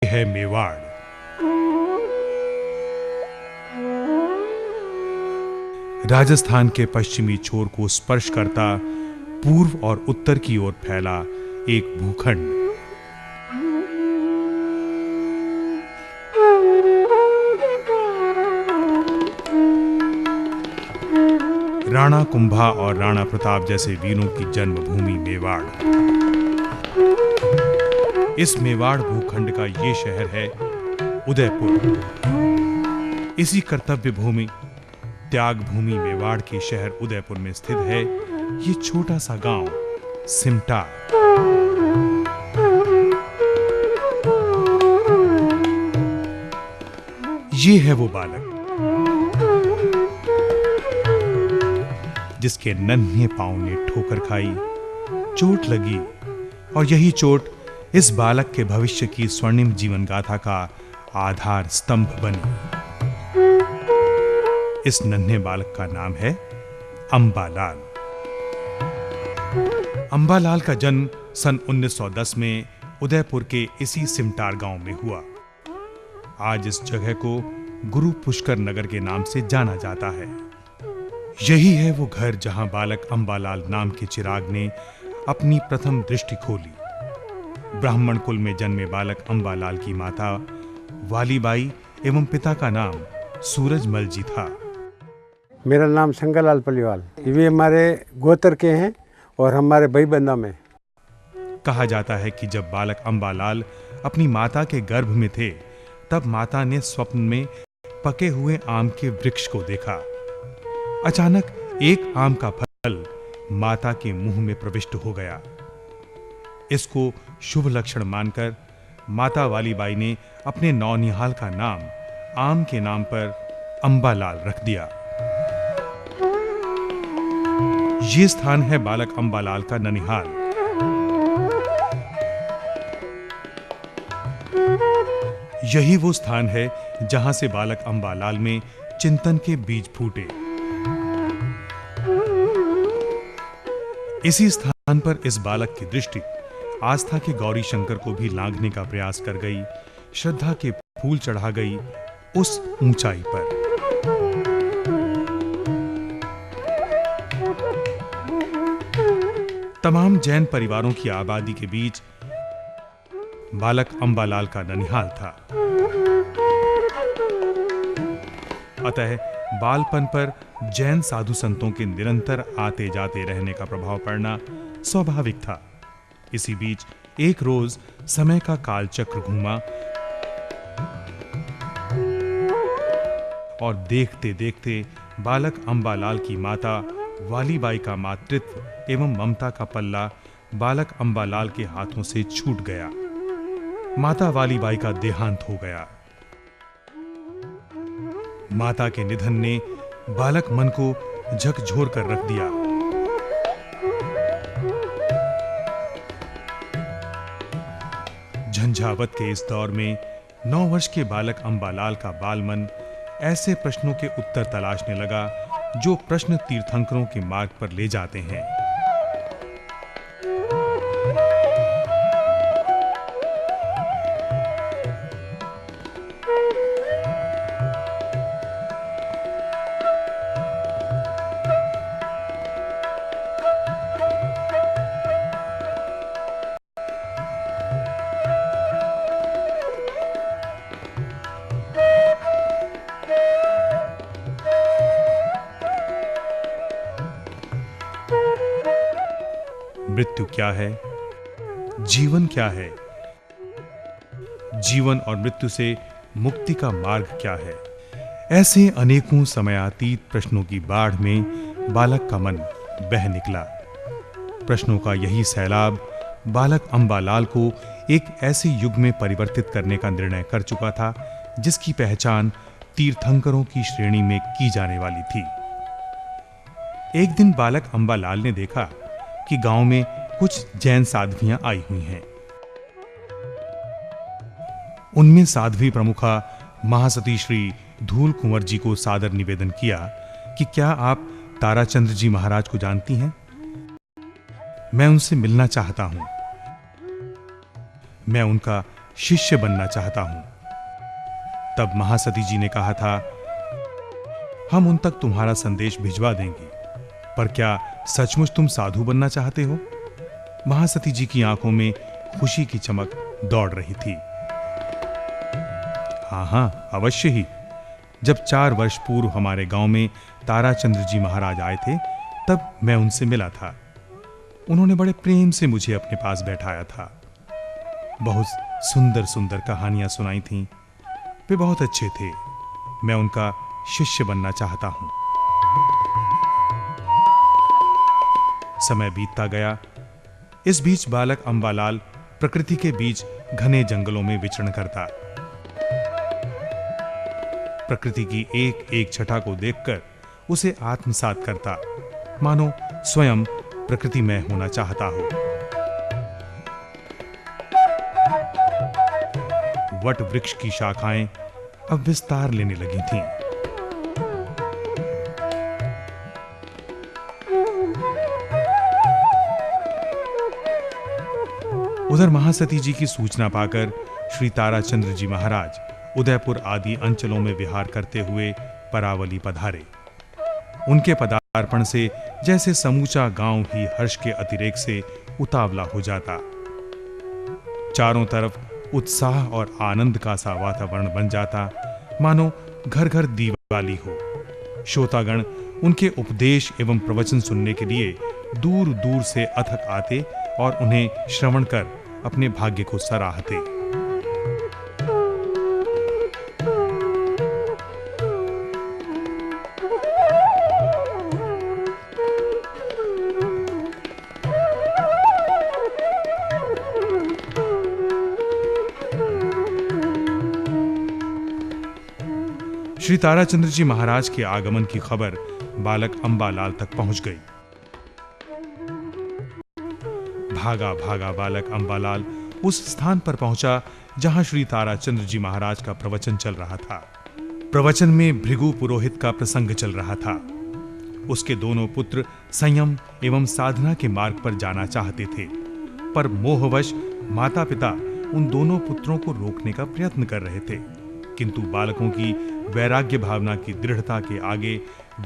है मेवाड़। राजस्थान के पश्चिमी छोर को स्पर्श करता पूर्व और उत्तर की ओर फैला एक भूखंड। राणा कुंभा और राणा प्रताप जैसे वीरों की जन्मभूमि मेवाड़। इस मेवाड़ भूखंड का ये शहर है उदयपुर। इसी कर्तव्य भूमि त्याग भूमि मेवाड़ के शहर उदयपुर में स्थित है ये छोटा सा गांव सिमटार। ये है वो बालक जिसके नन्हे पांव ने ठोकर खाई, चोट लगी और यही चोट इस बालक के भविष्य की स्वर्णिम जीवन गाथा का आधार स्तंभ बनी। इस नन्हे बालक का नाम है अंबालाल। अंबालाल का जन्म सन 1910 में उदयपुर के इसी सिमटार गांव में हुआ। आज इस जगह को गुरु पुष्कर नगर के नाम से जाना जाता है। यही है वो घर जहां बालक अंबालाल नाम के चिराग ने अपनी प्रथम दृष्टि खोली। ब्राह्मण कुल में जन्मे बालक अंबालाल की माता वालीबाई एवं पिता का नाम सूरजमल जी था। मेरा नाम शंकरलाल पलीवाल। ये हमारे गोत्र के हैं और हमारे भाईबंदा में। कहा जाता है कि जब बालक अंबालाल अपनी माता के गर्भ में थे तब माता ने स्वप्न में पके हुए आम के वृक्ष को देखा। अचानक एक आम का फल माता के मुंह में प्रविष्ट हो गया। इसको शुभ लक्षण मानकर माता वालीबाई ने अपने नौनिहाल का नाम आम के नाम पर अंबालाल रख दिया। ये स्थान है बालक अंबालाल का ननिहाल। यही वो स्थान है जहां से बालक अंबालाल में चिंतन के बीज फूटे। इसी स्थान पर इस बालक की दृष्टि आस्था के गौरी शंकर को भी लांघने का प्रयास कर गई, श्रद्धा के फूल चढ़ा गई उस ऊंचाई पर। तमाम जैन परिवारों की आबादी के बीच बालक अंबालाल का ननिहाल था। अतः बालपन पर जैन साधु संतों के निरंतर आते जाते रहने का प्रभाव पड़ना स्वाभाविक था। इसी बीच एक रोज समय का कालचक्र घूमा और देखते देखते बालक अंबालाल की माता वालीबाई का मातृत्व एवं ममता का पल्ला बालक अंबालाल के हाथों से छूट गया। माता वालीबाई का देहांत हो गया। माता के निधन ने बालक मन को झकझोर कर रख दिया। झंझावत के इस दौर में 9 वर्ष के बालक अंबालाल का बाल मन ऐसे प्रश्नों के उत्तर तलाशने लगा जो प्रश्न तीर्थंकरों के मार्ग पर ले जाते हैं। मृत्यु क्या है? जीवन क्या है? जीवन और मृत्यु से मुक्ति का मार्ग क्या है? ऐसे अनेकों समयातीत प्रश्नों की बाढ़ में बालक का मन बह निकला। प्रश्नों का यही सैलाब बालक अंबालाल को एक ऐसे युग में परिवर्तित करने का निर्णय कर चुका था जिसकी पहचान तीर्थंकरों की श्रेणी में की जाने वाली थी। एक दिन बालक अंबालाल ने देखा कि गांव में कुछ जैन साध्वियां आई हुई हैं। उनमें साध्वी प्रमुखा महासती श्री धूल कुंवर जी को सादर निवेदन किया कि क्या आप ताराचंद्र जी महाराज को जानती हैं? मैं उनसे मिलना चाहता हूं। मैं उनका शिष्य बनना चाहता हूं। तब महासती जी ने कहा था, हम उन तक तुम्हारा संदेश भिजवा देंगे, पर क्या सचमुच तुम साधु बनना चाहते हो? महासती जी की आंखों में खुशी की चमक दौड़ रही थी। हां, अवश्य ही। जब 4 वर्ष पूर्व हमारे गांव में ताराचंद्र जी महाराज आए थे, तब मैं उनसे मिला था। उन्होंने बड़े प्रेम से मुझे अपने पास बैठाया था। बहुत सुंदर सुंदर कहानियां सुनाई थीं। वे बहुत अच्छे थे। मैं उनका शिष्य बनना चाहता हूं। समय बीतता गया। इस बीच बालक अंबालाल प्रकृति के बीच घने जंगलों में विचरण करता। प्रकृति की एक एक छटा को देखकर उसे आत्मसात करता, मानो स्वयं प्रकृतिमय होना चाहता हो। वट वृक्ष की शाखाएं अब विस्तार लेने लगी थीं। उधर महासती जी की सूचना पाकर श्री ताराचंद्र जी महाराज उदयपुर आदि अंचलों में विहार करते हुए परावली पधारे। उनके पदार्पण से जैसे समूचा गांव ही हर्ष के अतिरेक से उतावला हो जाता। चारों तरफ उत्साह और आनंद का सा वातावरण बन जाता, मानो घर घर दिवाली हो। श्रोतागण उनके उपदेश एवं प्रवचन सुनने के लिए दूर दूर से अथक आते और उन्हें श्रवण कर अपने भाग्य को सराहते। श्री ताराचंद्र जी महाराज के आगमन की खबर बालक अंबालाल तक पहुंच गई। भागा भागा बालक अंबालाल उस स्थान पर पहुंचा जहां श्री ताराचंद्र जी महाराज का प्रवचन चल रहा था। प्रवचन में भृगु पुरोहित का प्रसंग चल रहा था। उसके दोनों पुत्र संयम एवं साधना के मार्ग पर जाना चाहते थे, पर मोहवश माता पिता उन दोनों पुत्रों को रोकने का प्रयत्न कर रहे थे, किंतु बालकों की वैराग्य भावना की दृढ़ता के आगे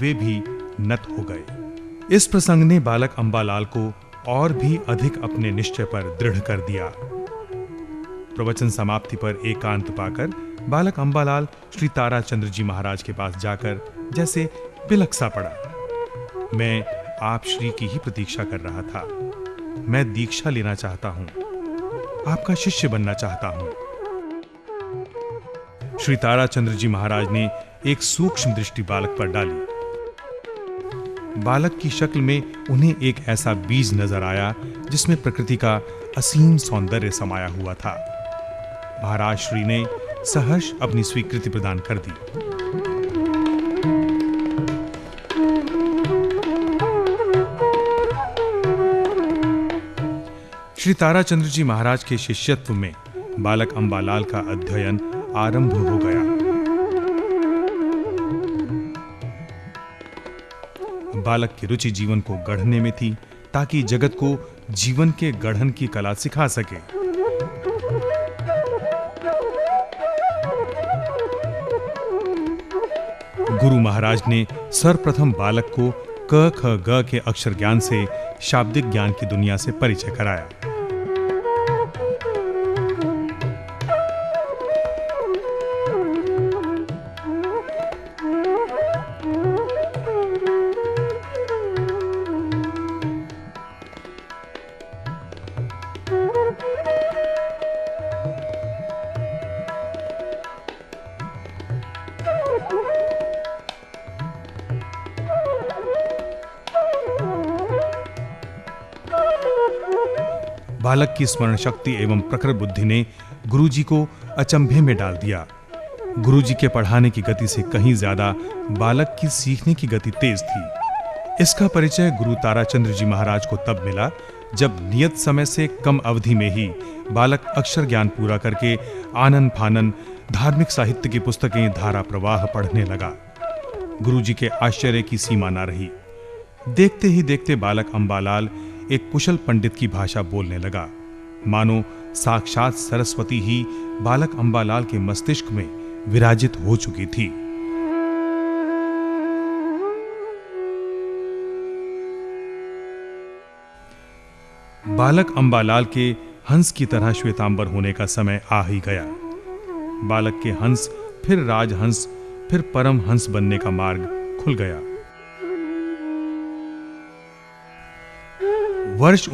वे भी नत हो गए। इस प्रसंग ने बालक अंबालाल को और भी अधिक अपने निश्चय पर दृढ़ कर दिया। प्रवचन समाप्ति पर एकांत पाकर बालक अंबालाल श्री ताराचंद्र जी महाराज के पास जाकर जैसे बिलख सा पड़ा। मैं आप श्री की ही प्रतीक्षा कर रहा था। मैं दीक्षा लेना चाहता हूं, आपका शिष्य बनना चाहता हूं। श्री ताराचंद्र जी महाराज ने एक सूक्ष्म दृष्टि बालक पर डाली। बालक की शक्ल में उन्हें एक ऐसा बीज नजर आया जिसमें प्रकृति का असीम सौंदर्य समाया हुआ था। महाराज श्री ने सहर्ष अपनी स्वीकृति प्रदान कर दी। श्री ताराचंद्र जी महाराज के शिष्यत्व में बालक अंबालाल का अध्ययन आरंभ हो गया। बालक की रुचि जीवन को गढ़ने में थी, ताकि जगत को जीवन के गढ़न की कला सिखा सके। गुरु महाराज ने सर्वप्रथम बालक को क ख ग के अक्षर ज्ञान से शाब्दिक ज्ञान की दुनिया से परिचय कराया। बालक की स्मरण शक्ति एवं प्रखर बुद्धि ने गुरुजी को अचंभे में डाल दिया। गुरुजी के पढ़ाने की गति से कहीं ज्यादा बालक की सीखने की गति तेज थी। इसका परिचय गुरु ताराचंद्र जी महाराज को तब मिला जब नियत समय से कम अवधि में ही बालक अक्षर ज्ञान पूरा करके आनन फानन धार्मिक साहित्य की पुस्तकें धारा प्रवाह पढ़ने लगा। गुरुजी के आश्चर्य की सीमा न रही। देखते ही देखते बालक अंबालाल एक कुशल पंडित की भाषा बोलने लगा, मानो साक्षात सरस्वती ही बालक अंबालाल के मस्तिष्क में विराजित हो चुकी थी। बालक अंबालाल के हंस की तरह श्वेतांबर होने का समय आ ही गया। बालक के हंस फिर राजहंस, फिर परम हंस बनने का मार्ग खुल गया। वर्ष